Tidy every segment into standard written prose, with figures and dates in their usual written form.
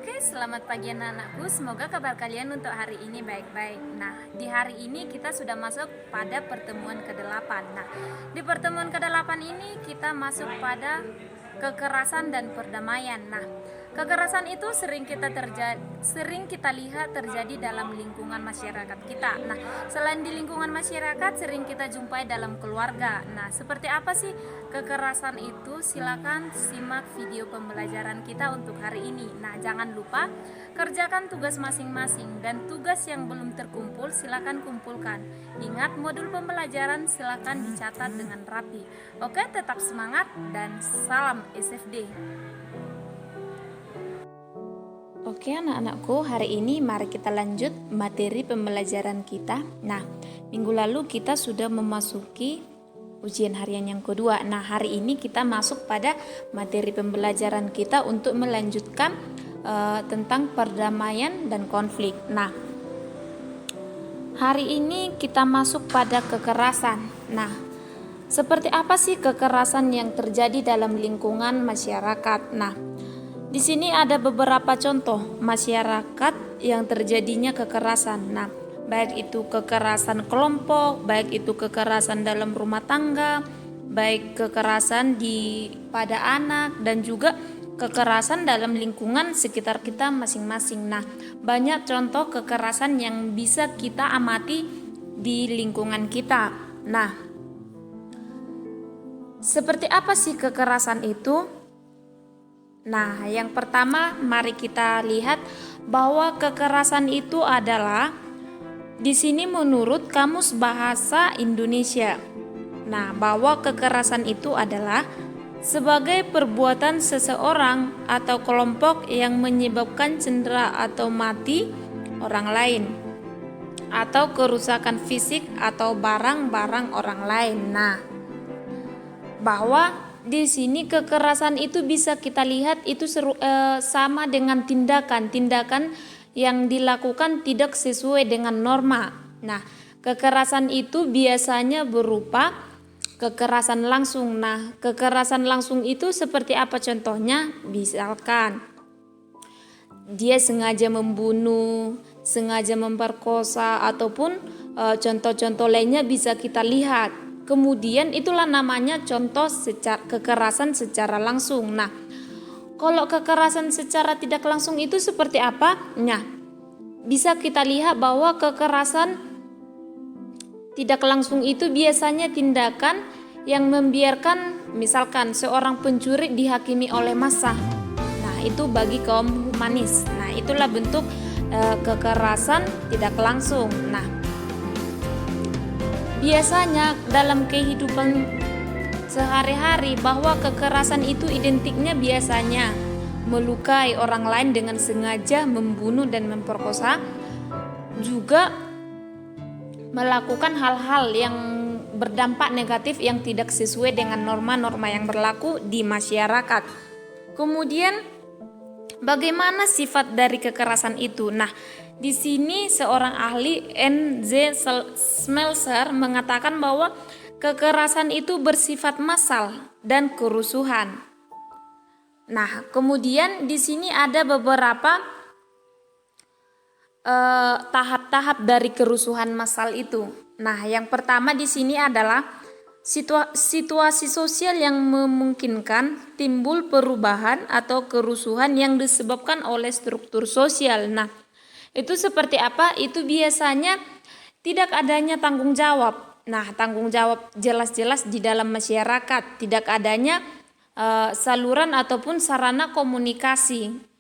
Oke, selamat pagi anak-anakku. Semoga kabar kalian untuk hari ini baik-baik. Nah, di hari ini kita sudah masuk pada pertemuan ke-8. Nah, di pertemuan ke-8 ini kita masuk pada kekerasan dan perdamaian. Nah, kekerasan itu sering kita lihat terjadi dalam lingkungan masyarakat kita. Nah, selain di lingkungan masyarakat, sering kita jumpai dalam keluarga. Nah, seperti apa sih kekerasan itu? Silakan simak video pembelajaran kita untuk hari ini. Nah, jangan lupa kerjakan tugas masing-masing dan tugas yang belum terkumpul silakan kumpulkan. Ingat, modul pembelajaran silakan dicatat dengan rapi. Oke, tetap semangat dan salam SFD. Oke anak-anakku, hari ini mari kita lanjut materi pembelajaran kita. Nah, minggu lalu kita sudah memasuki ujian harian yang kedua. Nah, hari ini kita masuk pada materi pembelajaran kita untuk melanjutkan tentang perdamaian dan konflik. Nah, hari ini kita masuk pada kekerasan. Nah, seperti apa sih kekerasan yang terjadi dalam lingkungan masyarakat? Nah, di sini ada beberapa contoh masyarakat yang terjadinya kekerasan. Nah, baik itu kekerasan kelompok, baik itu kekerasan dalam rumah tangga, baik kekerasan pada anak, dan juga kekerasan dalam lingkungan sekitar kita masing-masing. Nah, banyak contoh kekerasan yang bisa kita amati di lingkungan kita. Nah, seperti apa sih kekerasan itu? Nah, yang pertama mari kita lihat bahwa kekerasan itu adalah di sini menurut Kamus Bahasa Indonesia. Nah, bahwa kekerasan itu adalah sebagai perbuatan seseorang atau kelompok yang menyebabkan cedera atau mati orang lain atau kerusakan fisik atau barang-barang orang lain. Nah, bahwa di sini kekerasan itu bisa kita lihat itu sama dengan tindakan yang dilakukan tidak sesuai dengan norma. Nah, kekerasan itu biasanya berupa kekerasan langsung. Nah, kekerasan langsung itu seperti apa contohnya? Misalkan dia sengaja membunuh, sengaja memperkosa, ataupun contoh-contoh lainnya bisa kita lihat. Kemudian itulah namanya contoh kekerasan secara langsung. Nah, kalau kekerasan secara tidak langsung itu seperti apa? Nah, bisa kita lihat bahwa kekerasan tidak langsung itu biasanya tindakan yang membiarkan misalkan seorang pencuri dihakimi oleh massa. Nah, itu bagi kaum humanis. Nah, itulah bentuk kekerasan tidak langsung. Nah, biasanya dalam kehidupan sehari-hari bahwa kekerasan itu identiknya biasanya melukai orang lain dengan sengaja, membunuh dan memperkosa, juga melakukan hal-hal yang berdampak negatif yang tidak sesuai dengan norma-norma yang berlaku di masyarakat. Kemudian bagaimana sifat dari kekerasan itu? Nah, di sini seorang ahli N.Z. Smelser mengatakan bahwa kekerasan itu bersifat massal dan kerusuhan. Nah, kemudian di sini ada beberapa tahap-tahap dari kerusuhan massal itu. Nah, yang pertama di sini adalah situasi sosial yang memungkinkan timbul perubahan atau kerusuhan yang disebabkan oleh struktur sosial. Nah, itu seperti apa? Itu biasanya tidak adanya tanggung jawab. Nah, tanggung jawab jelas-jelas di dalam masyarakat, tidak adanya saluran ataupun sarana komunikasi.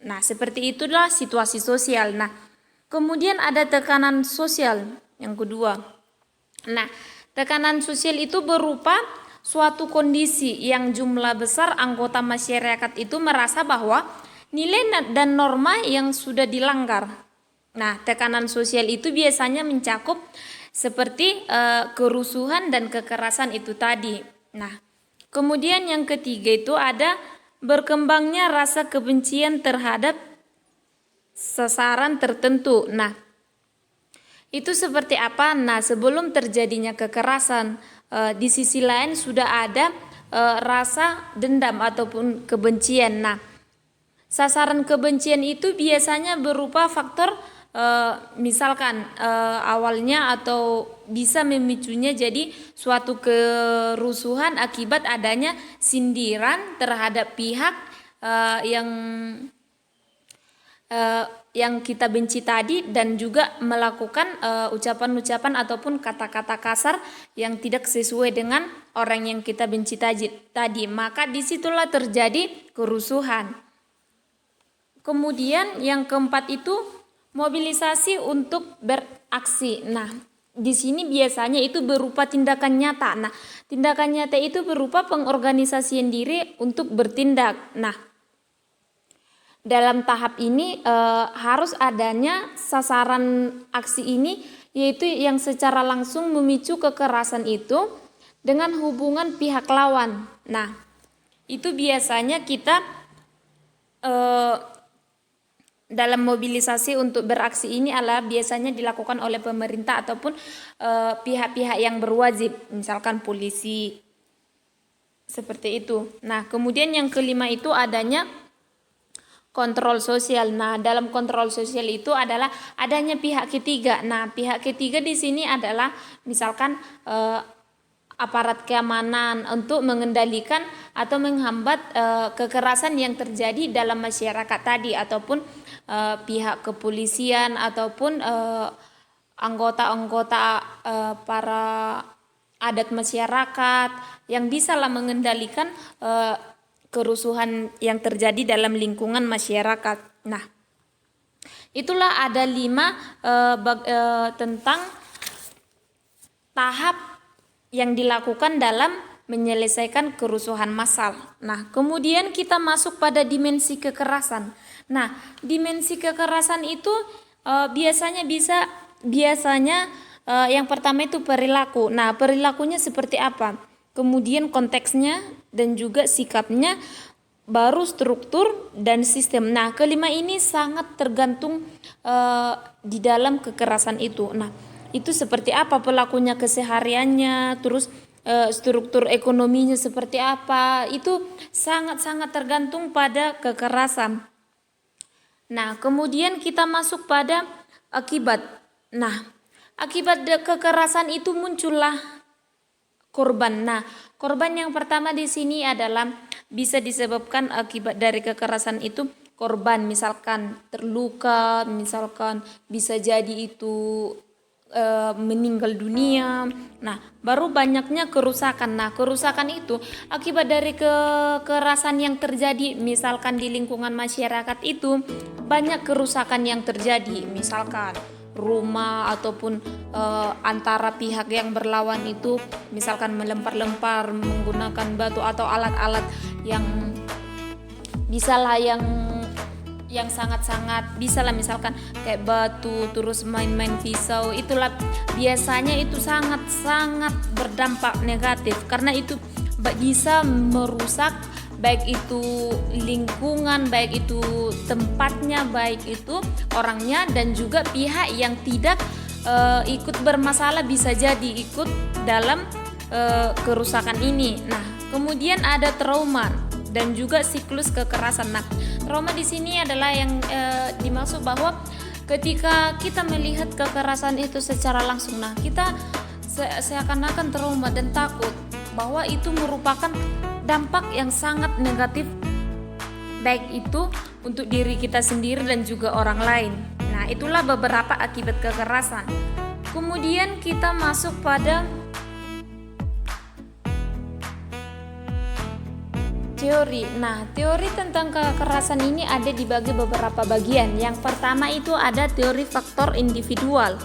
Nah, seperti itulah situasi sosial. Nah, kemudian ada tekanan sosial yang kedua. Nah, tekanan sosial itu berupa suatu kondisi yang jumlah besar anggota masyarakat itu merasa bahwa nilai dan norma yang sudah dilanggar. Nah, tekanan sosial itu biasanya mencakup seperti kerusuhan dan kekerasan itu tadi. Nah, kemudian yang ketiga itu ada berkembangnya rasa kebencian terhadap sasaran tertentu. Nah, itu seperti apa? Nah, sebelum terjadinya kekerasan, di sisi lain sudah ada rasa dendam ataupun kebencian. Nah, Sasaran kebencian itu biasanya berupa faktor misalkan awalnya atau bisa memicunya jadi suatu kerusuhan akibat adanya sindiran terhadap pihak yang kita benci tadi, dan juga melakukan ucapan-ucapan ataupun kata-kata kasar yang tidak sesuai dengan orang yang kita benci tadi, maka disitulah terjadi kerusuhan. Kemudian yang keempat itu mobilisasi untuk beraksi. Nah, di sini biasanya itu berupa tindakan nyata. Nah, tindakan nyata itu berupa pengorganisasian diri untuk bertindak. Nah, dalam tahap ini harus adanya sasaran aksi ini, yaitu yang secara langsung memicu kekerasan itu dengan hubungan pihak lawan. Nah, itu biasanya kita dalam mobilisasi untuk beraksi ini adalah biasanya dilakukan oleh pemerintah ataupun pihak-pihak yang berwajib, misalkan polisi, seperti itu. Nah, kemudian yang kelima itu adanya kontrol sosial. Nah, dalam kontrol sosial itu adalah adanya pihak ketiga. Nah, pihak ketiga di sini adalah misalkan aparat keamanan untuk mengendalikan atau menghambat kekerasan yang terjadi dalam masyarakat tadi, ataupun pihak kepolisian ataupun anggota-anggota para adat masyarakat yang bisalah mengendalikan kerusuhan yang terjadi dalam lingkungan masyarakat. Nah, itulah ada 5 tentang tahap yang dilakukan dalam menyelesaikan kerusuhan massal. Nah, kemudian kita masuk pada dimensi kekerasan. Nah, dimensi kekerasan itu biasanya yang pertama itu perilaku. Nah, perilakunya seperti apa? Kemudian konteksnya dan juga sikapnya, baru struktur dan sistem. Nah, kelima ini sangat tergantung di dalam kekerasan itu. Nah, itu seperti apa pelakunya kesehariannya, terus struktur ekonominya seperti apa, itu sangat-sangat tergantung pada kekerasan. Nah, kemudian kita masuk pada akibat. Nah, akibat kekerasan itu muncullah korban. Nah, korban yang pertama di sini adalah bisa disebabkan akibat dari kekerasan itu korban, misalkan terluka, misalkan bisa jadi itu meninggal dunia. Nah, baru banyaknya kerusakan. Nah, kerusakan itu akibat dari kekerasan yang terjadi, misalkan di lingkungan masyarakat itu banyak kerusakan yang terjadi, misalkan rumah ataupun antara pihak yang berlawan itu misalkan melempar-lempar menggunakan batu atau alat-alat yang bisalah yang sangat-sangat bisalah, misalkan kayak batu, terus main-main pisau, itulah biasanya itu sangat-sangat berdampak negatif karena itu bisa merusak baik itu lingkungan, baik itu tempatnya, baik itu orangnya, dan juga pihak yang tidak ikut bermasalah bisa jadi ikut dalam kerusakan ini. Nah, kemudian ada trauma dan juga siklus kekerasan. Nah, trauma di sini adalah yang dimaksud bahwa ketika kita melihat kekerasan itu secara langsung, nah kita seakan-akan trauma dan takut bahwa itu merupakan dampak yang sangat negatif, baik itu untuk diri kita sendiri dan juga orang lain. Nah, itulah beberapa akibat kekerasan. Kemudian kita masuk pada teori. Nah, teori tentang kekerasan ini ada dibagi beberapa bagian. Yang pertama itu ada teori faktor individual.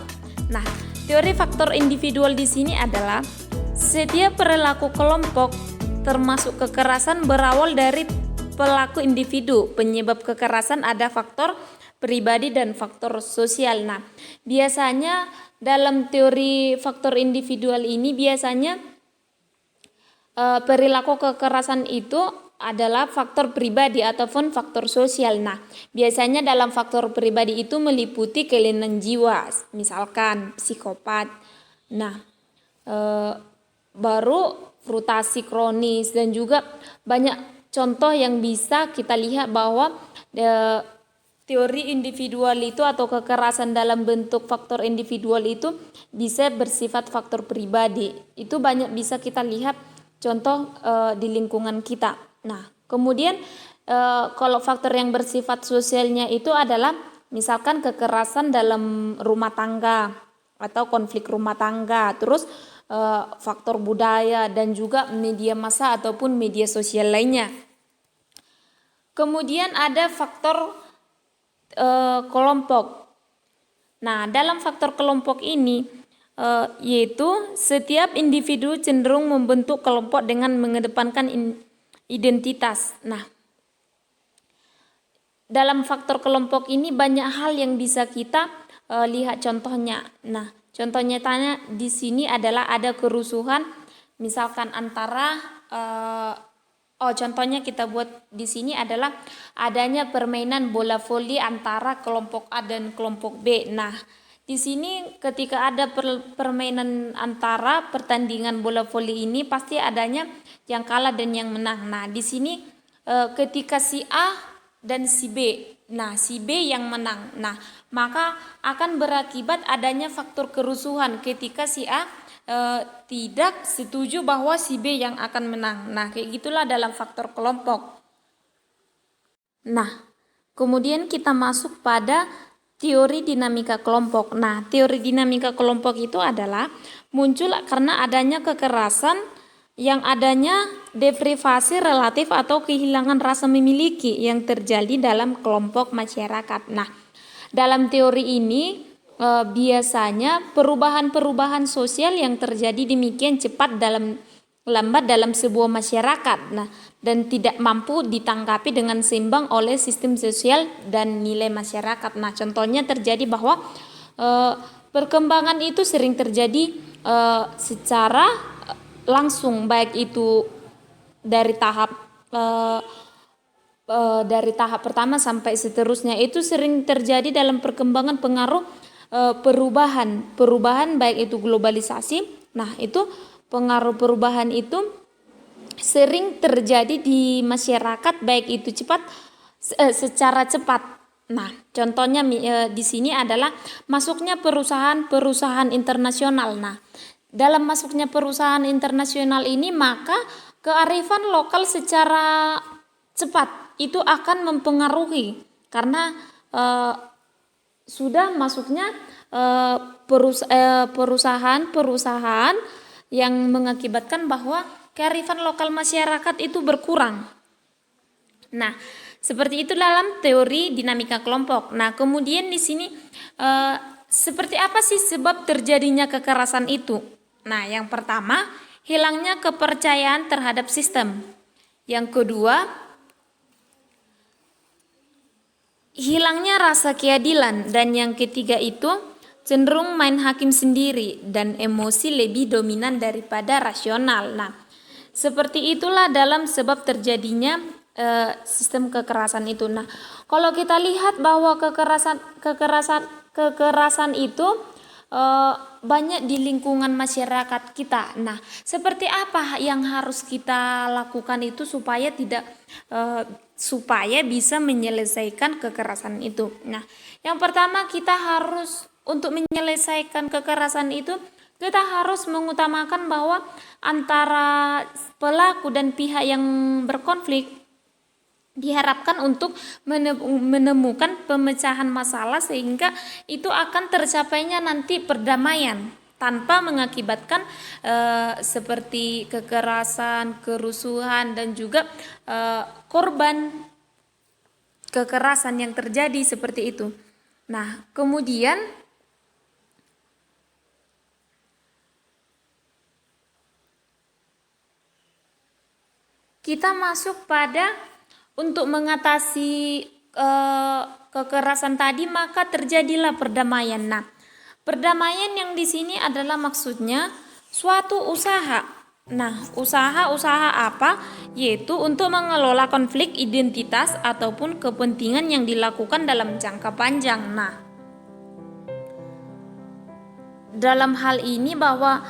Nah, teori faktor individual di sini adalah setiap perilaku kelompok termasuk kekerasan berawal dari pelaku individu. Penyebab kekerasan ada faktor pribadi dan faktor sosial. Nah, biasanya dalam teori faktor individual ini biasanya perilaku kekerasan itu adalah faktor pribadi ataupun faktor sosial. Nah, biasanya dalam faktor pribadi itu meliputi kelainan jiwa, misalkan psikopat. Nah, baru frustasi kronis dan juga banyak contoh yang bisa kita lihat bahwa teori individual itu atau kekerasan dalam bentuk faktor individual itu bisa bersifat faktor pribadi. Itu banyak bisa kita lihat contoh di lingkungan kita. Nah, kemudian kalau faktor yang bersifat sosialnya itu adalah misalkan kekerasan dalam rumah tangga atau konflik rumah tangga, terus faktor budaya dan juga media massa ataupun media sosial lainnya. Kemudian ada faktor kelompok. Nah, dalam faktor kelompok ini yaitu setiap individu cenderung membentuk kelompok dengan mengedepankan identitas. Nah, dalam faktor kelompok ini banyak hal yang bisa kita lihat contohnya. Nah, contoh nyatanya di sini adalah ada kerusuhan, misalkan antara contohnya kita buat di sini adalah adanya permainan bola voli antara kelompok A dan kelompok B. Nah, di sini ketika ada permainan antara pertandingan bola voli ini pasti adanya yang kalah dan yang menang. Nah, di sini ketika si A dan si B, nah si B yang menang, nah maka akan berakibat adanya faktor kerusuhan ketika si A tidak setuju bahwa si B yang akan menang. Nah, kayak gitulah dalam faktor kelompok. Nah, kemudian kita masuk pada teori dinamika kelompok. Nah, teori dinamika kelompok itu adalah muncul karena adanya kekerasan yang adanya deprivasi relatif atau kehilangan rasa memiliki yang terjadi dalam kelompok masyarakat. Nah, dalam teori ini biasanya perubahan-perubahan sosial yang terjadi demikian cepat lambat dalam sebuah masyarakat. Nah, dan tidak mampu ditanggapi dengan seimbang oleh sistem sosial dan nilai masyarakat. Nah, contohnya terjadi bahwa perkembangan itu sering terjadi secara langsung, baik itu dari tahap pertama sampai seterusnya, itu sering terjadi dalam perkembangan pengaruh perubahan baik itu globalisasi. Nah, itu pengaruh perubahan itu sering terjadi di masyarakat baik itu secara cepat. Nah, contohnya di sini adalah masuknya perusahaan internasional. Nah, dalam masuknya perusahaan internasional ini maka kearifan lokal secara cepat itu akan mempengaruhi karena sudah masuknya perusahaan yang mengakibatkan bahwa kearifan lokal masyarakat itu berkurang. Nah, seperti itu dalam teori dinamika kelompok. Nah, kemudian di sini seperti apa sih sebab terjadinya kekerasan itu? Nah, yang pertama, hilangnya kepercayaan terhadap sistem. Yang kedua, hilangnya rasa keadilan. Dan yang ketiga itu cenderung main hakim sendiri dan emosi lebih dominan daripada rasional. Nah, seperti itulah dalam sebab terjadinya sistem kekerasan itu. Nah, kalau kita lihat bahwa kekerasan itu banyak di lingkungan masyarakat kita. Nah, seperti apa yang harus kita lakukan itu supaya supaya bisa menyelesaikan kekerasan itu. Nah, yang pertama kita harus untuk menyelesaikan kekerasan itu kita harus mengutamakan bahwa antara pelaku dan pihak yang berkonflik diharapkan untuk menemukan pemecahan masalah sehingga itu akan tercapainya nanti perdamaian tanpa mengakibatkan seperti kekerasan, kerusuhan dan juga korban kekerasan yang terjadi seperti itu. Nah, kemudian kita masuk pada untuk mengatasi kekerasan tadi maka terjadilah perdamaian. Nah, perdamaian yang di sini adalah maksudnya suatu usaha. Nah, usaha apa? Yaitu untuk mengelola konflik identitas ataupun kepentingan yang dilakukan dalam jangka panjang. Nah, dalam hal ini bahwa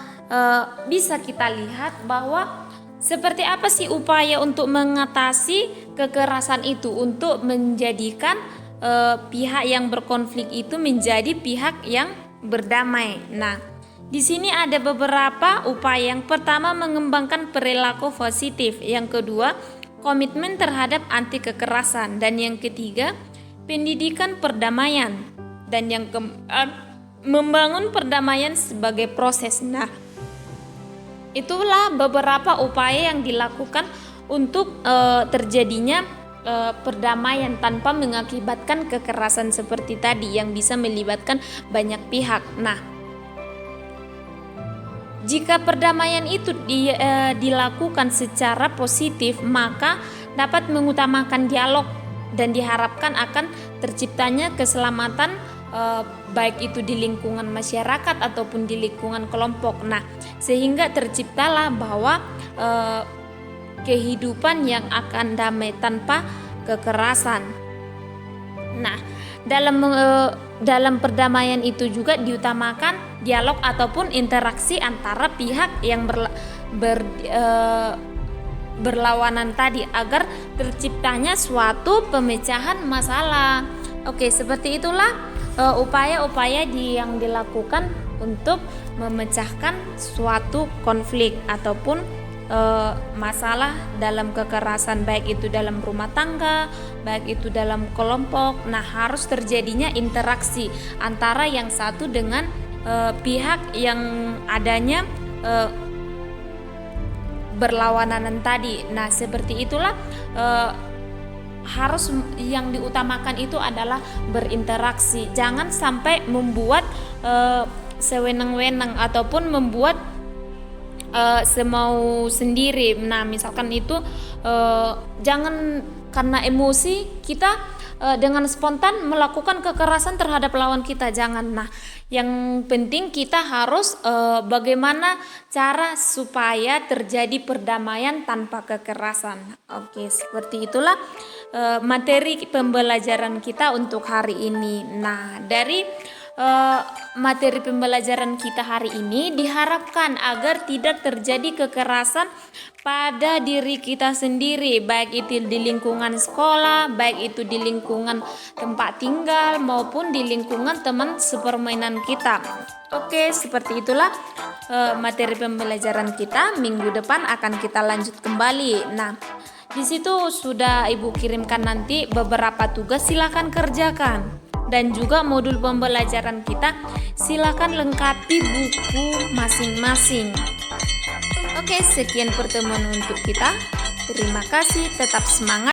bisa kita lihat bahwa Seperti apa sih upaya untuk mengatasi kekerasan itu, untuk menjadikan pihak yang berkonflik itu menjadi pihak yang berdamai. Nah, di sini ada beberapa upaya. Yang pertama, mengembangkan perilaku positif. Yang kedua, komitmen terhadap anti kekerasan. Dan yang ketiga, pendidikan perdamaian. Dan yang keempat, membangun perdamaian sebagai proses. Nah, itulah beberapa upaya yang dilakukan untuk terjadinya perdamaian tanpa mengakibatkan kekerasan seperti tadi yang bisa melibatkan banyak pihak. Nah, jika perdamaian itu dilakukan secara positif, maka dapat mengutamakan dialog dan diharapkan akan terciptanya keselamatan baik itu di lingkungan masyarakat ataupun di lingkungan kelompok. Nah, sehingga terciptalah bahwa kehidupan yang akan damai tanpa kekerasan. Nah, dalam perdamaian itu juga diutamakan dialog ataupun interaksi antara pihak yang berlawanan tadi agar terciptanya suatu pemecahan masalah. Oke, seperti itulah upaya-upaya yang dilakukan untuk memecahkan suatu konflik ataupun masalah dalam kekerasan, baik itu dalam rumah tangga, baik itu dalam kelompok. Nah, harus terjadinya interaksi antara yang satu dengan pihak yang adanya berlawanan tadi. Nah, seperti itulah harus yang diutamakan itu adalah berinteraksi. Jangan sampai membuat sewenang-wenang ataupun membuat semau sendiri. Nah, misalkan itu jangan karena emosi kita dengan spontan melakukan kekerasan terhadap lawan kita, jangan. Nah, yang penting kita harus bagaimana cara supaya terjadi perdamaian tanpa kekerasan. Oke, seperti itulah materi pembelajaran kita untuk hari ini. Nah, dari materi pembelajaran kita hari ini diharapkan agar tidak terjadi kekerasan pada diri kita sendiri, baik itu di lingkungan sekolah, baik itu di lingkungan tempat tinggal maupun di lingkungan teman sepermainan kita. Oke, seperti itulah materi pembelajaran kita. Minggu depan akan kita lanjut kembali. Nah, di situ sudah Ibu kirimkan nanti beberapa tugas, silakan kerjakan. Dan juga modul pembelajaran kita silakan lengkapi buku masing-masing. Oke, sekian pertemuan untuk kita. Terima kasih, tetap semangat.